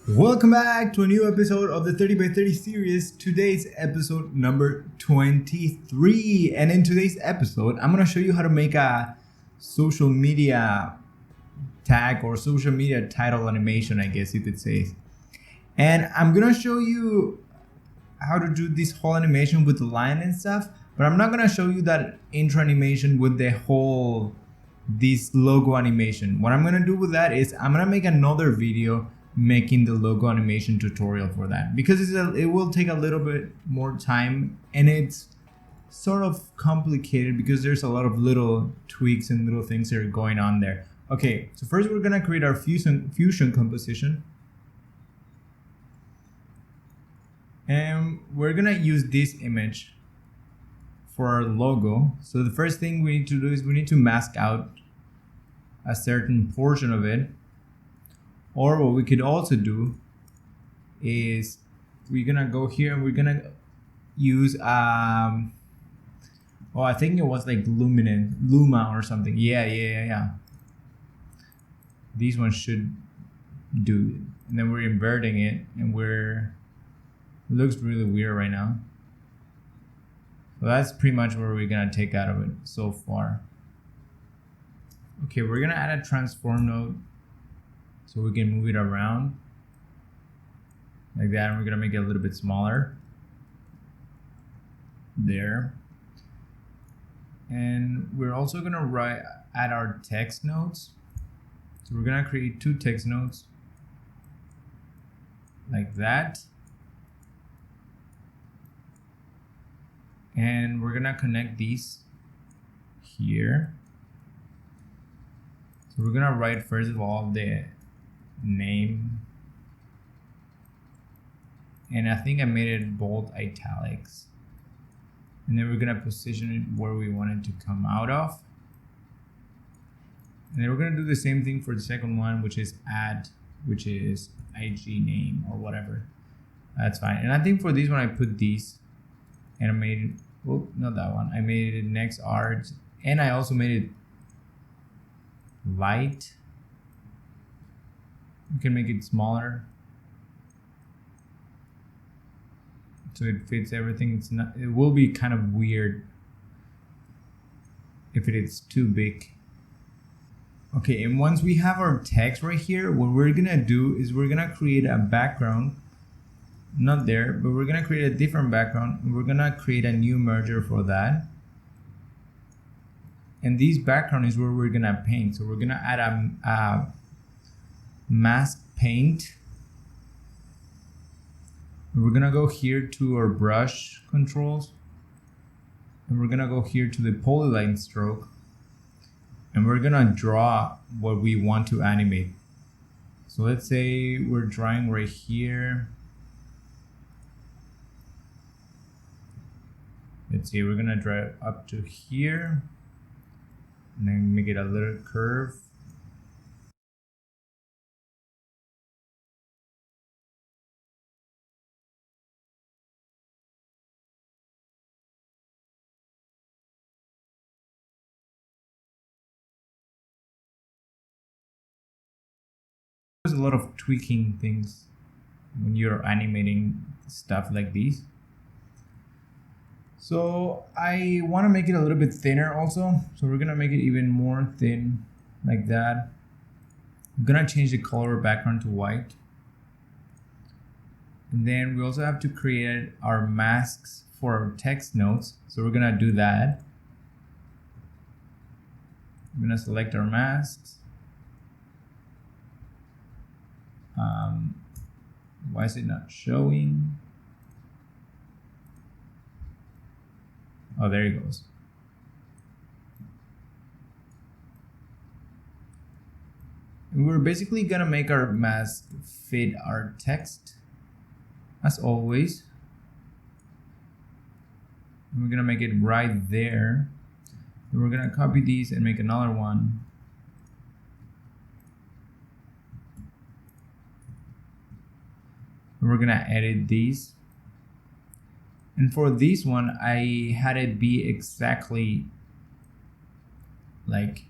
Welcome back to a new episode of the 30 by 30 series. Today's episode number 23. And in today's episode, I'm going to show you how to make a social media tag or social media title animation, I guess you could say. And I'm going to show you how to do this whole animation with the line and stuff, but I'm not going to show you that intro animation with this logo animation. What I'm going to do with that is I'm going to make another video making the logo animation tutorial for that, because it will take a little bit more time and it's sort of complicated because there's a lot of little tweaks and little things that are going on there. Okay, so first we're going to create our fusion composition. And we're gonna use this image for our logo. So the first thing we need to do is we need to mask out a certain portion of it. Or what we could also do is we're gonna go here and we're gonna use I think it was like Luma or something. Yeah. These ones should do it. And then we're inverting it and it looks really weird right now. So that's pretty much what we're gonna take out of it so far. Okay, we're gonna add a transform node so we can move it around like that, and we're gonna make it a little bit smaller there. And we're also gonna add our text nodes. So we're gonna create two text nodes like that. And we're gonna connect these here. So we're gonna write first of all the name, and I think I made it bold italics, and then we're gonna position it where we want it to come out of. And then we're gonna do the same thing for the second one, which is add, which is IG name or whatever. That's fine. And I think for this one I put these, and I made it, well, not that one. I made it next art, and I also made it light. You can make it smaller so it fits everything. It will be kind of weird if it is too big. Okay, and once we have our text right here, what we're gonna do is we're gonna create a background. Not there, but we're gonna create a different background, and we're gonna create a new merger for that. And this background is where we're gonna paint. So we're gonna add a mask paint. And we're gonna go here to our brush controls, and we're gonna go here to the polyline stroke, and we're gonna draw what we want to animate. So let's say we're drawing right here. Let's see, we're gonna draw it up to here and then make it a little curve. There's a lot of tweaking things when you're animating stuff like these. So I want to make it a little bit thinner also. So we're gonna make it even more thin like that. I'm gonna change the color background to white. And then we also have to create our masks for our text nodes. So we're gonna do that. I'm gonna select our masks. Why is it not showing? Oh, there it goes. And we're basically gonna make our mask fit our text as always. And we're gonna make it right there. And we're gonna copy these and make another one. And we're gonna edit these. And for this one, I had it be exactly like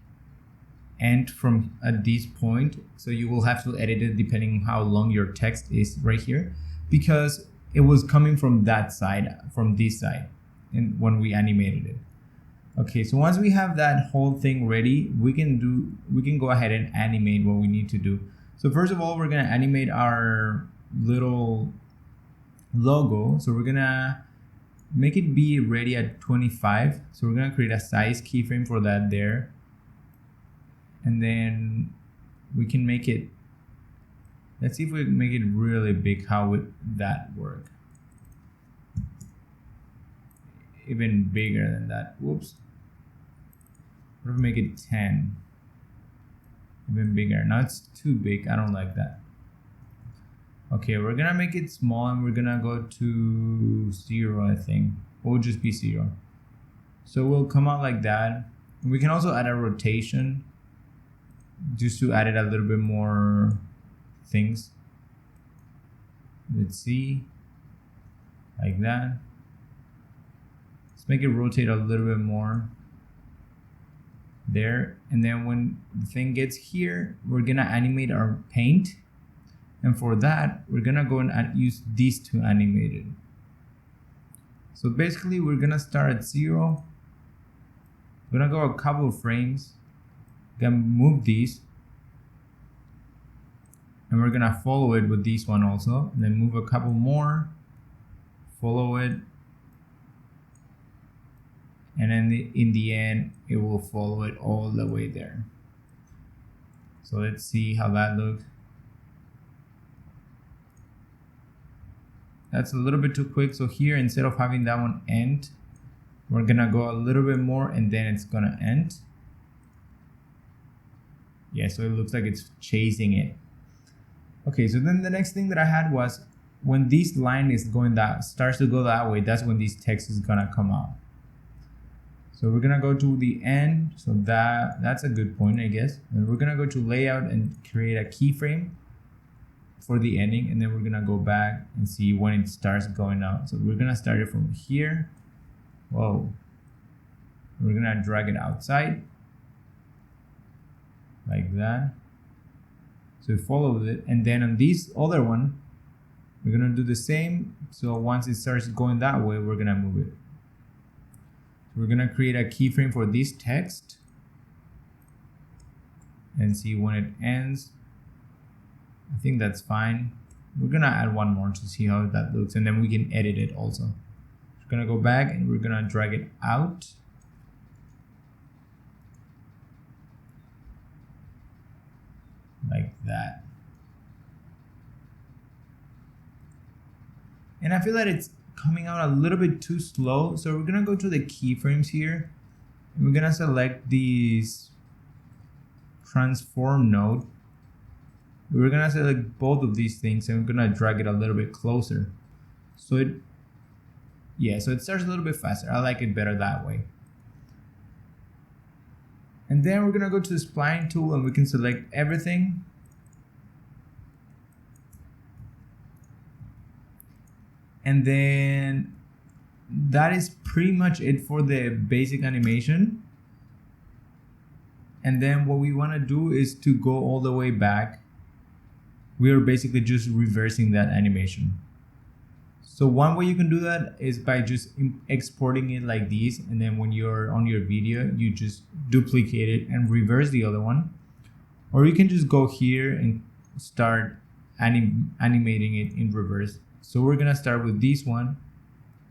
end from at this point, so you will have to edit it depending on how long your text is right here, because it was coming from that side, from this side, and when we animated it. Okay, so once we have that whole thing ready, we can go ahead and animate what we need to do. So first of all, we're gonna animate our little logo. So we're gonna make it be ready at 25. So we're gonna create a size keyframe for that there. And then we can make it, let's see if we can make it really big. How would that work? Even bigger than that. Whoops. What if we make it 10? Even bigger. Now it's too big. I don't like that. Okay, we're gonna make it small and we're gonna go to 0, I think. It will just be 0. So we'll come out like that. We can also add a rotation just to add it a little bit more things. Let's see. Like that. Let's make it rotate a little bit more. There. And then when the thing gets here, we're gonna animate our paint. And for that, we're gonna go and use these to animate it. So basically, we're gonna start at 0. We're gonna go a couple of frames. We're gonna move these. And we're gonna follow it with this one also. And then move a couple more. Follow it. And then in the end, it will follow it all the way there. So let's see how that looks. That's a little bit too quick. So here, instead of having that one end, we're gonna go a little bit more and then it's gonna end. Yeah, so it looks like it's chasing it. Okay, so then the next thing that I had was when this line is going that, starts to go that way, that's when this text is gonna come out. So we're gonna go to the end. So that's a good point, I guess. And we're gonna go to layout and create a keyframe for the ending, and then we're gonna go back and see when it starts going out. So we're gonna start it from here. Whoa. We're gonna drag it outside like that. So it follows it, and then on this other one, we're gonna do the same. So once it starts going that way, we're gonna move it. So we're gonna create a keyframe for this text and see when it ends. I think that's fine. We're gonna add one more to see how that looks, and then we can edit it also. We're gonna go back and we're gonna drag it out. Like that. And I feel that it's coming out a little bit too slow. So we're gonna go to the keyframes here. And we're gonna select these transform node. We're gonna select both of these things and we're gonna drag it a little bit closer. So so it starts a little bit faster. I like it better that way. And then we're gonna go to the spline tool and we can select everything. And then that is pretty much it for the basic animation. And then what we wanna do is to go all the way back. We are basically just reversing that animation. So one way you can do that is by just exporting it like this, and then when you're on your video, you just duplicate it and reverse the other one. Or you can just go here and start animating it in reverse. So we're gonna start with this one.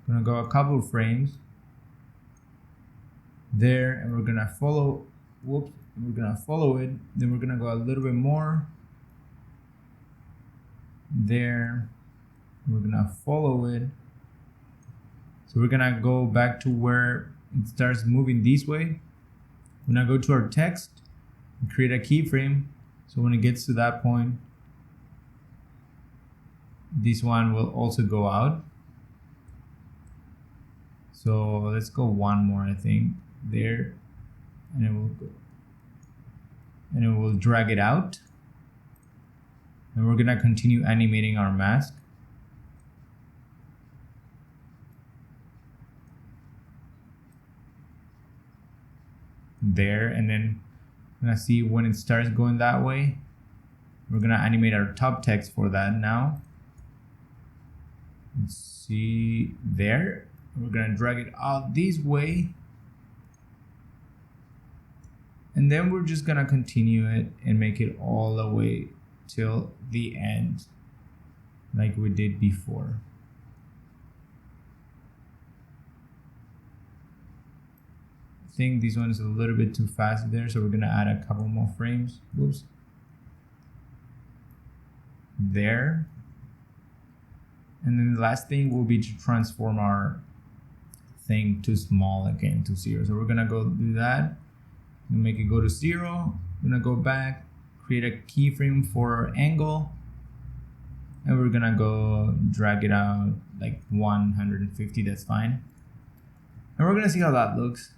I'm gonna go a couple of frames there, and we're gonna follow, we're gonna follow it. Then we're gonna go a little bit more there. We're gonna follow it. So we're gonna go back to where it starts moving this way. We're gonna go to our text and create a keyframe. So when it gets to that point, this one will also go out. So let's go one more, I think, there, and it will go, and it will drag it out. And we're gonna continue animating our mask. There, and then I'm gonna see when it starts going that way. We're gonna animate our top text for that now. Let's see there. We're gonna drag it out this way. And then we're just gonna continue it and make it all the way till the end, like we did before. I think this one is a little bit too fast there, so we're gonna add a couple more frames. Whoops. There. And then the last thing will be to transform our thing to small again, to 0. So we're gonna go do that. We'll make it go to 0. We're gonna go back, create a keyframe for our angle, and we're gonna go drag it out like 150, that's fine. And we're gonna see how that looks.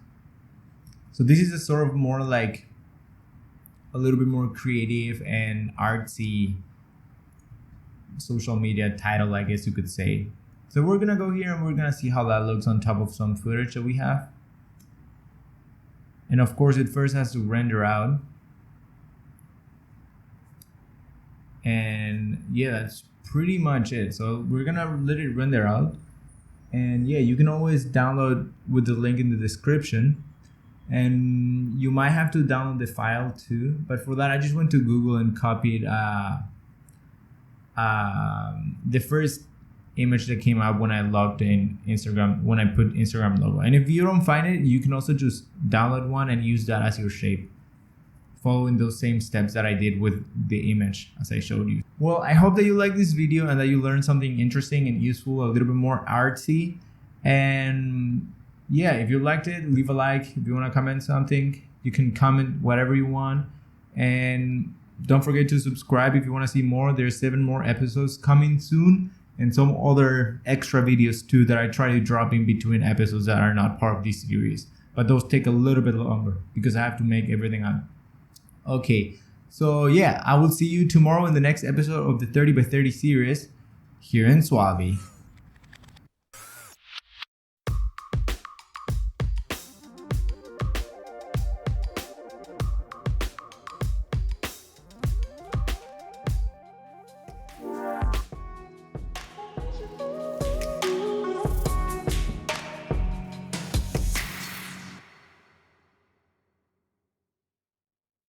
So this is a sort of more like a little bit more creative and artsy social media title, I guess you could say. So we're gonna go here and we're gonna see how that looks on top of some footage that we have. And of course, it first has to render out. And yeah, that's pretty much it. So we're gonna let it render out. And yeah, you can always download with the link in the description. And you might have to download the file too. But for that, I just went to Google and copied the first image that came up when I logged in Instagram, when I put Instagram logo. And if you don't find it, you can also just download one and use that as your shape, following those same steps that I did with the image as I showed you. Well, I hope that you like this video and that you learned something interesting and useful, a little bit more artsy. And yeah, if you liked it, leave a like. If you want to comment something, you can comment whatever you want. And don't forget to subscribe if you want to see more. There's 7 more episodes coming soon, and some other extra videos too that I try to drop in between episodes that are not part of this series. But those take a little bit longer because I have to make everything up. Okay, so yeah, I will see you tomorrow in the next episode of the 30 by 30 series here in SUALVI.